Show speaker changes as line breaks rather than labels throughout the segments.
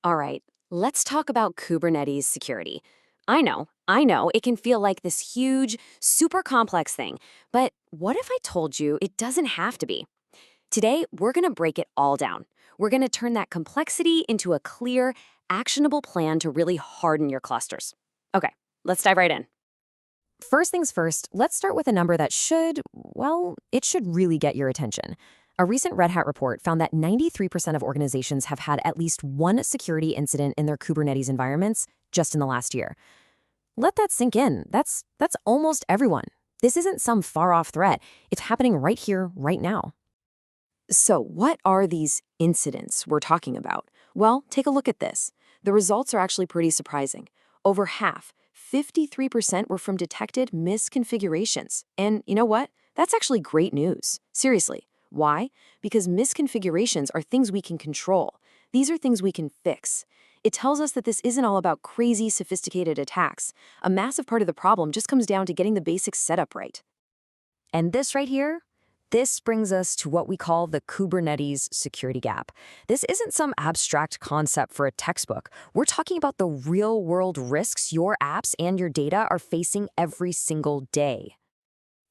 All right, let's talk about Kubernetes security. I know, it can feel like this huge, super complex thing, but what if I told you it doesn't have to be? Today, we're going to break it all down. We're going to turn that complexity into a clear, actionable plan to really harden your clusters. Okay, let's dive right in.
First things first, let's start with a number that it should really get your attention. A recent Red Hat report found that 93% of organizations have had at least one security incident in their Kubernetes environments just in the last year. Let that sink in. That's almost everyone. This isn't some far-off threat. It's happening right here, right now.
So, what are these incidents we're talking about? Well, take a look at this. The results are actually pretty surprising. Over half, 53% were from detected misconfigurations. And you know what? That's actually great news. Seriously. Why? Because misconfigurations are things we can control. These are things we can fix. It tells us that this isn't all about crazy, sophisticated attacks. A massive part of the problem just comes down to getting the basics set up right.
And this right here, this brings us to what we call the Kubernetes security gap. This isn't some abstract concept for a textbook. We're talking about the real-world risks your apps and your data are facing every single day.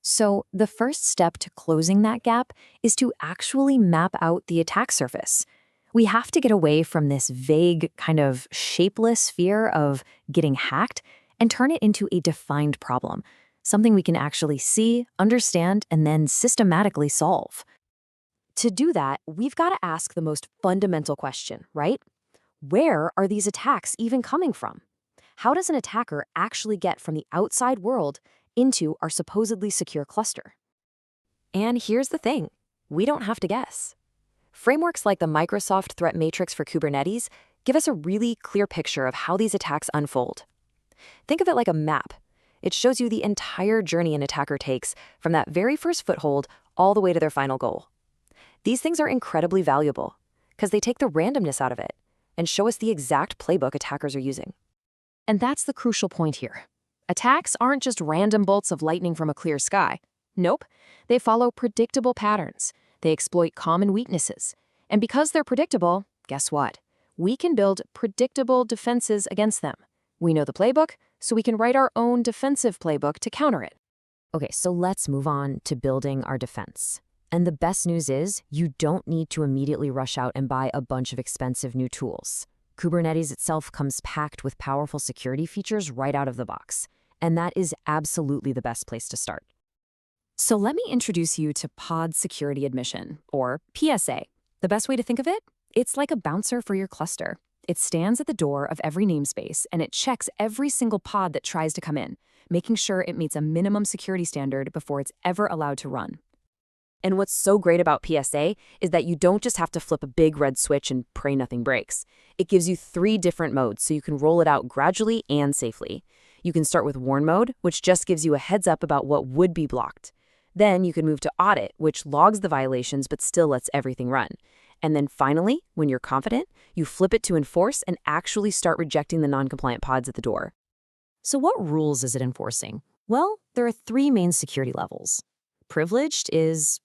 So the first step to closing that gap is to actually map out the attack surface. We have to get away from this vague, kind of shapeless fear of getting hacked and turn it into a defined problem, something we can actually see, understand, and then systematically solve. To do that, we've got to ask the most fundamental question, right? Where are these attacks even coming from? How does an attacker actually get from the outside world into our supposedly secure cluster? And here's the thing, we don't have to guess. Frameworks like the Microsoft Threat Matrix for Kubernetes give us a really clear picture of how these attacks unfold. Think of it like a map. It shows you the entire journey an attacker takes from that very first foothold all the way to their final goal. These things are incredibly valuable because they take the randomness out of it and show us the exact playbook attackers are using. And that's the crucial point here. Attacks aren't just random bolts of lightning from a clear sky. Nope, they follow predictable patterns. They exploit common weaknesses. And because they're predictable, guess what? We can build predictable defenses against them. We know the playbook, so we can write our own defensive playbook to counter it. Okay, so let's move on to building our defense. And the best news is, you don't need to immediately rush out and buy a bunch of expensive new tools. Kubernetes itself comes packed with powerful security features right out of the box. And that is absolutely the best place to start. So let me introduce you to Pod Security Admission, or PSA. The best way to think of it? It's like a bouncer for your cluster. It stands at the door of every namespace, and it checks every single pod that tries to come in, making sure it meets a minimum security standard before it's ever allowed to run. And what's so great about PSA is that you don't just have to flip a big red switch and pray nothing breaks. It gives you 3 different modes, so you can roll it out gradually and safely. You can start with Warn mode, which just gives you a heads up about what would be blocked. Then you can move to Audit, which logs the violations but still lets everything run. And then finally, when you're confident, you flip it to Enforce and actually start rejecting the non-compliant pods at the door. So what rules is it enforcing? Well, there are 3 main security levels. Privileged is,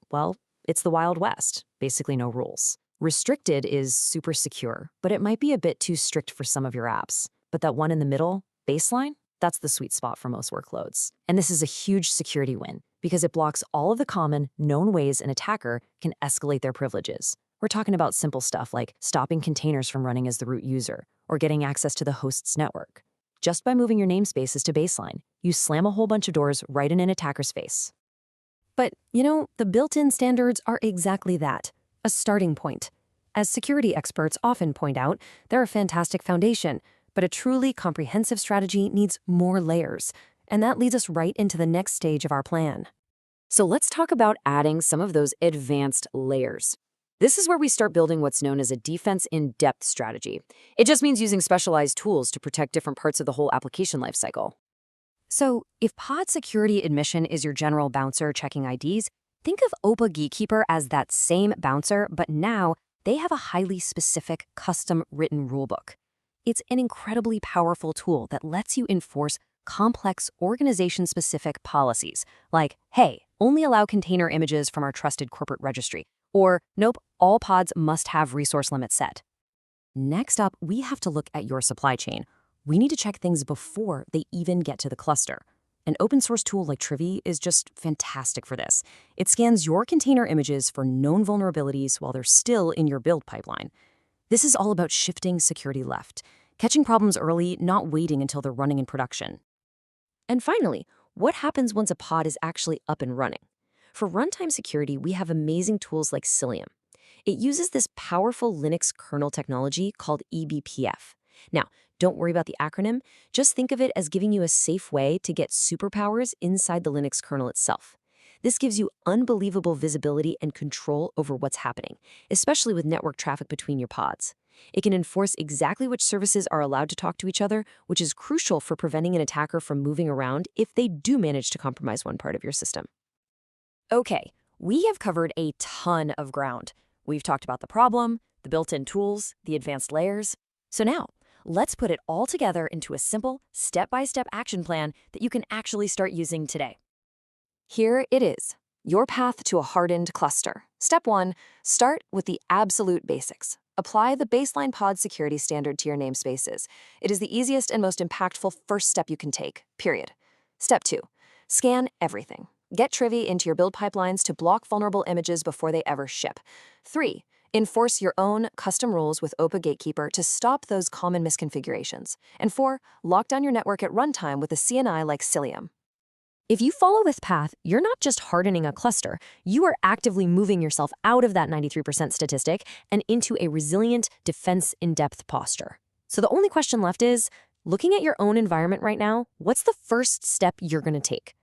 it's the Wild West, basically no rules. Restricted is super secure, but it might be a bit too strict for some of your apps. But that one in the middle, Baseline, that's the sweet spot for most workloads. And this is a huge security win because it blocks all of the common, known ways an attacker can escalate their privileges. We're talking about simple stuff like stopping containers from running as the root user or getting access to the host's network. Just by moving your namespaces to Baseline, you slam a whole bunch of doors right in an attacker's face. But, the built-in standards are exactly that, a starting point. As security experts often point out, they're a fantastic foundation, but a truly comprehensive strategy needs more layers, and that leads us right into the next stage of our plan. So let's talk about adding some of those advanced layers. This is where we start building what's known as a defense in-depth strategy. It just means using specialized tools to protect different parts of the whole application lifecycle. So if Pod Security Admission is your general bouncer checking IDs, think of OPA Gatekeeper as that same bouncer, but now they have a highly specific, custom-written rulebook. It's an incredibly powerful tool that lets you enforce complex organization-specific policies, like, hey, only allow container images from our trusted corporate registry, or nope, all pods must have resource limits set.
Next up, we have to look at your supply chain. We need to check things before they even get to the cluster. An open source tool like Trivy is just fantastic for this. It scans your container images for known vulnerabilities while they're still in your build pipeline. This is all about shifting security left, catching problems early, not waiting until they're running in production. And finally, what happens once a pod is actually up and running? For runtime security, we have amazing tools like SELium. It uses this powerful Linux kernel technology called eBPF. Now, don't worry about the acronym, just think of it as giving you a safe way to get superpowers inside the Linux kernel itself. This gives you unbelievable visibility and control over what's happening, especially with network traffic between your pods. It can enforce exactly which services are allowed to talk to each other, which is crucial for preventing an attacker from moving around if they do manage to compromise one part of your system.
Okay, we have covered a ton of ground. We've talked about the problem, the built-in tools, the advanced layers. So now, let's put it all together into a simple, step-by-step action plan that you can actually start using today.
Here it is, your path to a hardened cluster. Step 1, start with the absolute basics. Apply the baseline pod security standard to your namespaces. It is the easiest and most impactful first step you can take, period. Step 2, scan everything. Get Trivy into your build pipelines to block vulnerable images before they ever ship. 3, enforce your own custom rules with OPA Gatekeeper to stop those common misconfigurations. And 4, lock down your network at runtime with a CNI like SELium.
If you follow this path, you're not just hardening a cluster, you are actively moving yourself out of that 93% statistic and into a resilient, defense-in-depth posture. So the only question left is, looking at your own environment right now, what's the first step you're going to take?